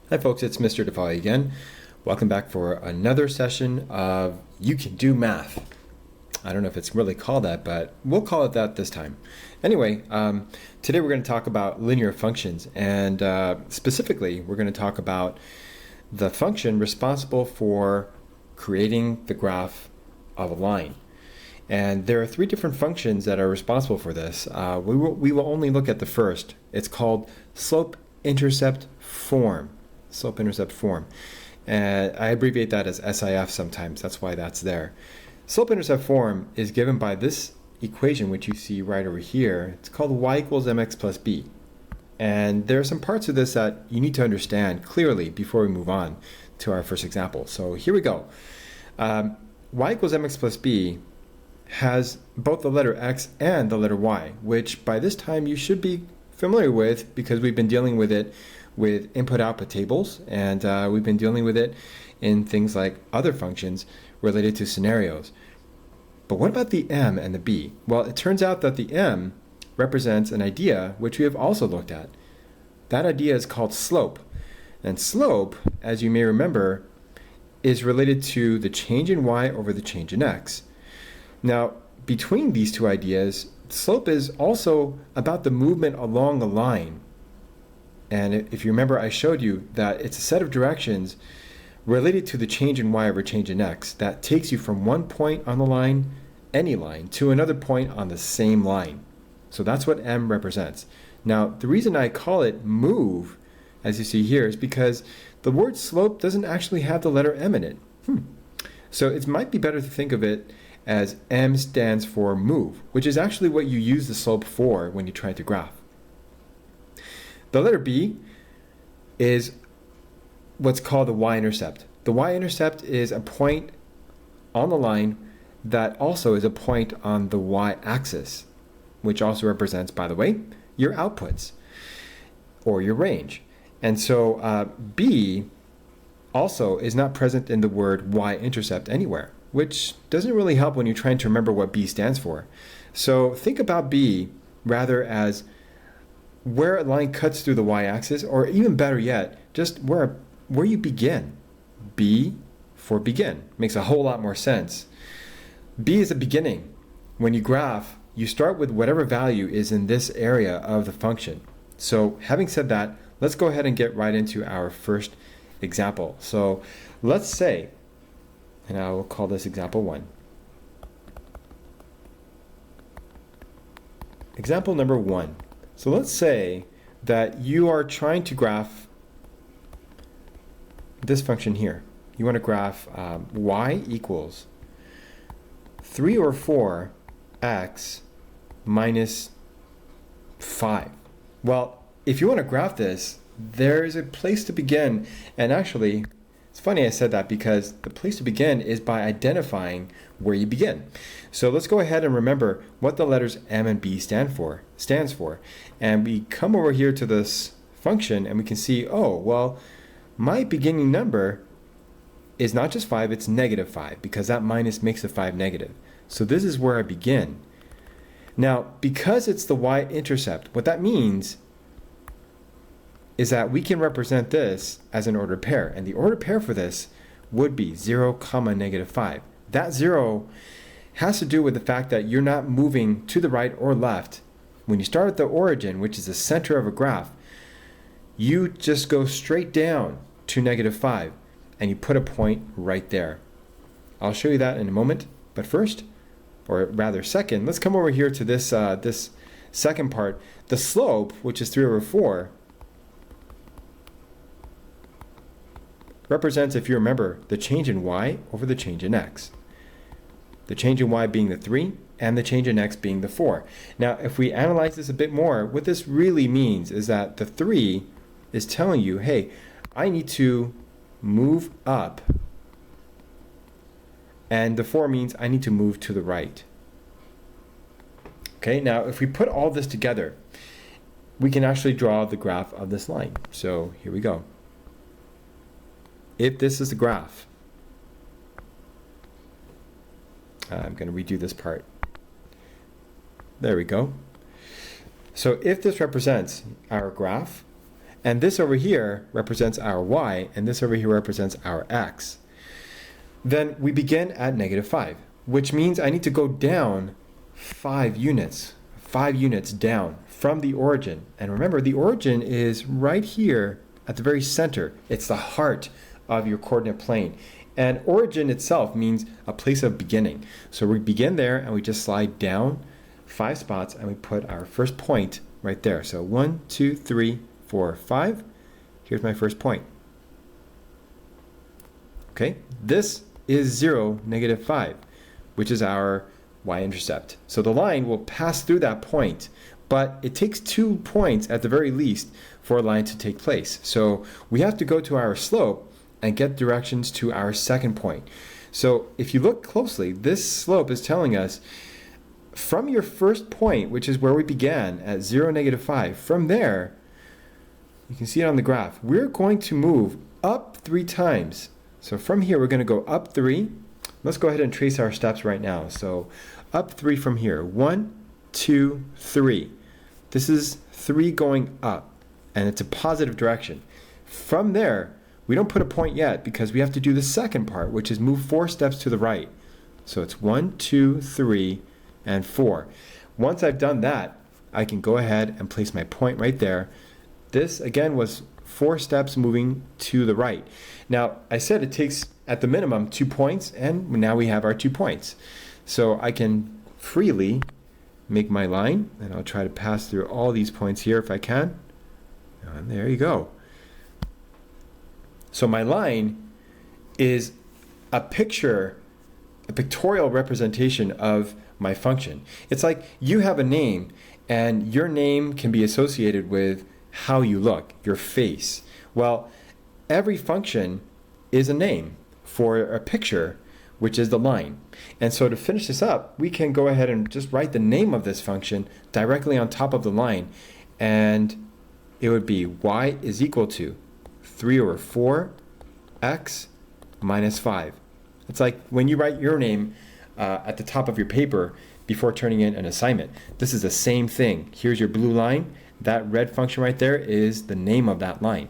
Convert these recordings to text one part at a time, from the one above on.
Hi folks, it's Mr. DeFali again. Welcome back for another session of You Can Do Math. I don't know if it's really called that, but we'll call it that this time. Anyway, today we're going to talk about linear functions, and specifically we're going to talk about the function responsible for creating the graph of a line. And there are three different functions that are responsible for this. We will only look at the first. It's called slope-intercept form. Slope-intercept form. And I abbreviate that as SIF sometimes. That's why that's there. Slope-intercept form is given by this equation, which you see right over here. It's called y equals mx plus b. And there are some parts of this that you need to understand clearly before we move on to our first example. So here we go. Y equals mx plus b has both the letter x and the letter y, which by this time you should be familiar with because we've been dealing with it with input-output tables, and we've been dealing with it in things like other functions related to scenarios. But what about the m and the b? Well, it turns out that the m represents an idea which we have also looked at. That idea is called slope. And slope, as you may remember, is related to the change in y over the change in x. Now, between these two ideas, slope is also about the movement along a line. And if you remember, I showed you that it's a set of directions related to the change in y over change in x that takes you from one point on the line, any line, to another point on the same line. So that's what m represents. Now, the reason I call it move, as you see here, is because the word slope doesn't actually have the letter m in it. So it might be better to think of it as m stands for move, which is actually what you use the slope for when you try to graph. The letter b is what's called the y-intercept. The y-intercept is a point on the line that also is a point on the y-axis, which also represents, by the way, your outputs or your range. And so b also is not present in the word y-intercept anywhere, which doesn't really help when you're trying to remember what b stands for. So think about b rather as where a line cuts through the y-axis, or even better yet, just where you begin. B for begin makes a whole lot more sense. B is a beginning. When you graph, you start with whatever value is in this area of the function. So having said that, let's go ahead and get right into our first example. So let's say, and I will call this example 1. Example number 1. So let's say that you are trying to graph this function here. You want to graph y equals 3 or 4 x minus 5. Well, if you want to graph this, there's a place to begin. And actually, it's funny I said that because the place to begin is by identifying where you begin. So let's go ahead and remember what the letters m and b stands for. And we come over here to this function and we can see, oh, well, my beginning number is not just 5, it's negative 5, because that minus makes the 5 negative. So this is where I begin. Now, because it's the y-intercept, what that means is that we can represent this as an ordered pair. And the ordered pair for this would be 0, negative 5. That 0 has to do with the fact that you're not moving to the right or left. When you start at the origin, which is the center of a graph, you just go straight down to negative 5, and you put a point right there. I'll show you that in a moment, but first, or rather second, let's come over here to this, this second part. The slope, which is 3 over 4, represents, if you remember, the change in y over the change in x. The change in y being the 3 and the change in x being the 4. Now, if we analyze this a bit more, what this really means is that the 3 is telling you, hey, I need to move up. And the 4 means I need to move to the right. Okay, now if we put all this together, we can actually draw the graph of this line. So here we go. If this is the graph, I'm going to redo this part. There we go. So if this represents our graph, And this over here represents our y, and this over here represents our x. Then we begin at -5, which means I need to go down 5 units down from the origin. And remember, the origin is right here at the very center. It's the heart of your coordinate plane. And origin itself means a place of beginning. So we begin there and we just slide down 5 spots and we put our first point right there. So 1, 2, 3, 4, 5. Here's my first point. Okay, this is 0, -5, which is our y-intercept. So the line will pass through that point, but it takes 2 points at the very least for a line to take place. So we have to go to our slope and get directions to our second point. So if you look closely, this slope is telling us from your first point, which is where we began at 0, -5, from there, you can see it on the graph, we're going to move up 3 times. So from here, we're going to go up 3. Let's go ahead and trace our steps right now. So up 3 from here. 1, 2, 3. This is 3 going up, and it's a positive direction. From there, we don't put a point yet because we have to do the second part, which is move 4 steps to the right. So it's 1, 2, 3, and 4. Once I've done that, I can go ahead and place my point right there. This, again, was 4 steps moving to the right. Now, I said it takes, at the minimum, 2 points, and now we have our 2 points. So I can freely make my line, and I'll try to pass through all these points here if I can. And there you go. So my line is a pictorial representation of my function. It's like you have a name, and your name can be associated with how you look, your face. Well, every function is a name for a picture, which is the line. And so to finish this up, we can go ahead and just write the name of this function directly on top of the line. And it would be y is equal to 3/4 x minus 5. It's like when you write your name at the top of your paper before turning in an assignment. This is the same thing. Here's your blue line. That red function right there is the name of that line.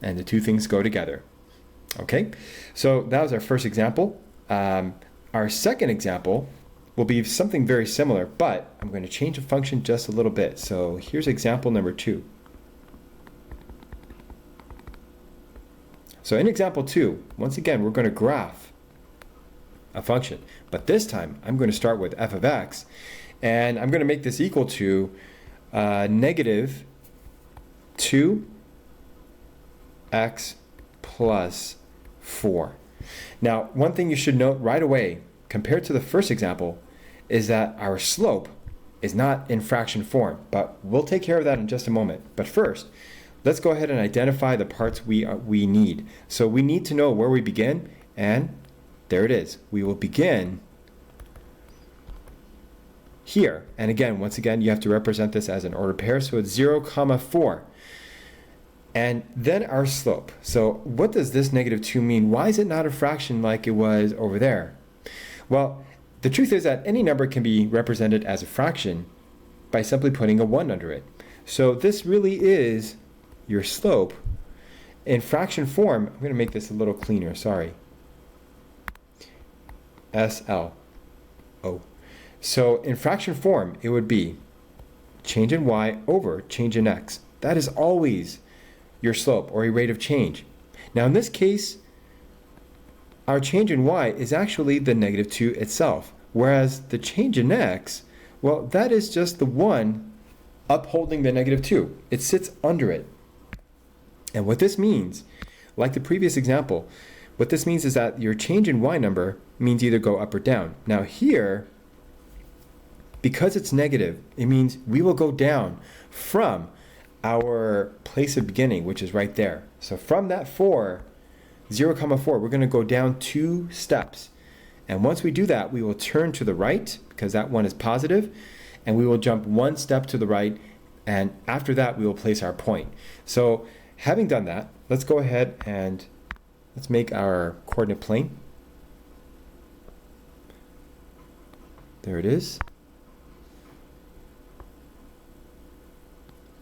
And the two things go together. Okay, so that was our first example. Our second example will be something very similar, but I'm going to change the function just a little bit. So here's example number 2. So in example 2, once again, we're going to graph a function. But this time, I'm going to start with f of x, and I'm going to make this equal to -2x plus 4. Now, one thing you should note right away, compared to the first example, is that our slope is not in fraction form, but we'll take care of that in just a moment. But first, let's go ahead and identify the parts we need. So we need to know where we begin, and there it is. We will begin here. And again, once again, you have to represent this as an ordered pair, so it's 0, 4. And then our slope. So what does this -2 mean? Why is it not a fraction like it was over there? Well, the truth is that any number can be represented as a fraction by simply putting a 1 under it. So this really is your slope in fraction form. I'm going to make this a little cleaner, sorry. SLO. So in fraction form, it would be change in y over change in x. That is always your slope, or a rate of change. Now in this case, our change in y is actually the -2 itself, whereas the change in x, well, that is just the 1 upholding the -2. It sits under it. And what this means, like the previous example, what this means is that your change in y number means either go up or down. Now here, because it's negative, it means we will go down from our place of beginning, which is right there. So from that 4, 0, 4, we're going to go down 2 steps. And once we do that, we will turn to the right, because that 1 is positive, and we will jump 1 step to the right, and after that, we will place our point. So having done that, let's go ahead and let's make our coordinate plane. There it is.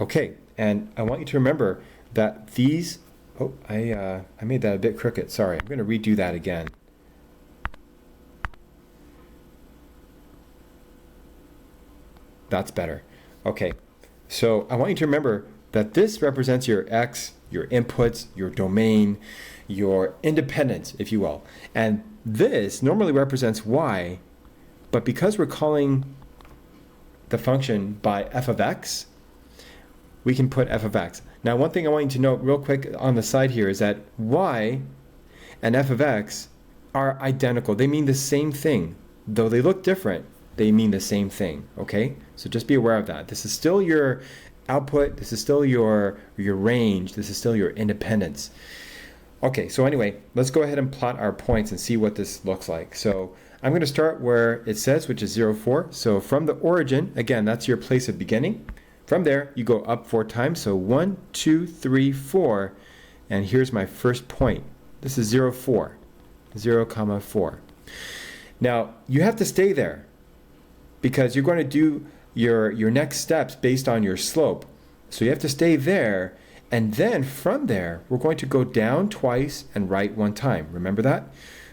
Okay, and I want you to remember that these, oh, I made that a bit crooked. Sorry, I'm going to redo that again. That's better. Okay, so I want you to remember that this represents your X, your inputs, your domain, your independence, if you will. And this normally represents Y, but because we're calling the function by f of x, we can put f of x. Now, one thing I want you to note real quick on the side here is that y and f of x are identical. They mean the same thing. Though they look different, they mean the same thing, okay? So just be aware of that. This is still your output. This is still your range. This is still your independence. Okay, so anyway, let's go ahead and plot our points and see what this looks like. So I'm going to start where it says, which is 0, 4. So from the origin, again, that's your place of beginning. From there, you go up 4 times. So 1, 2, 3, 4. And here's my first point. This is 0, 4. 0, 4. Now, you have to stay there because you're going to do your next steps based on your slope. So you have to stay there. And then from there, we're going to go down twice and right 1 time. Remember that?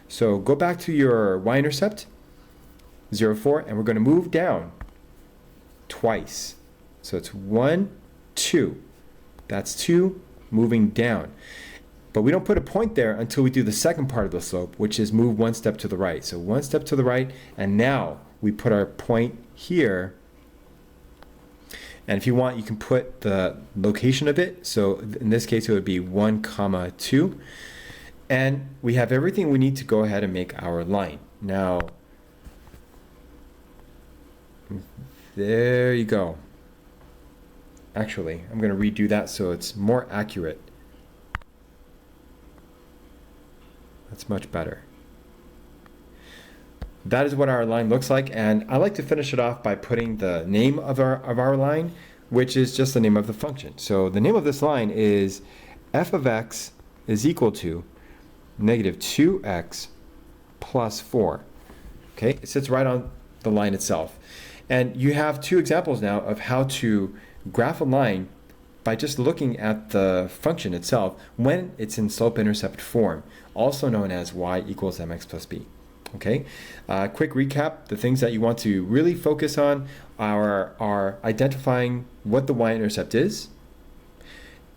So go back to your y-intercept, 0, 4, and we're going to move down twice. So it's 1, 2. That's 2 moving down. But we don't put a point there until we do the second part of the slope, which is move 1 step to the right. So 1 step to the right, and now we put our point here. And if you want, you can put the location of it. So in this case, it would be 1, 2. And we have everything we need to go ahead and make our line. Now, there you go. Actually, I'm going to redo that so it's more accurate. That's much better. That is what our line looks like, and I like to finish it off by putting the name of our line, which is just the name of the function. So the name of this line is f of x is equal to negative 2x plus 4. Okay, it sits right on the line itself. And you have 2 examples now of how to graph a line by just looking at the function itself when it's in slope-intercept form, also known as y equals mx plus b. Okay, quick recap. The things that you want to really focus on are identifying what the y-intercept is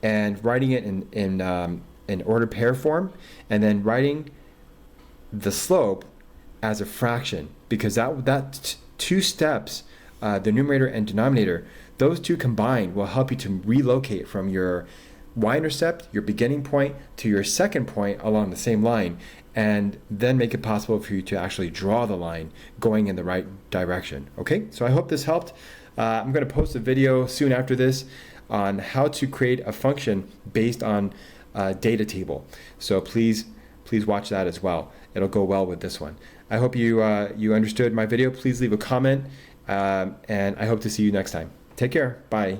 and writing it in ordered pair form, and then writing the slope as a fraction, because that 2 steps, the numerator and denominator, those 2 combined will help you to relocate from your y-intercept, your beginning point, to your second point along the same line, and then make it possible for you to actually draw the line going in the right direction. Okay, so I hope this helped. I'm going to post a video soon after this on how to create a function based on a data table. So please watch that as well. It'll go well with this one. I hope you understood my video. Please leave a comment, and I hope to see you next time. Take care. Bye.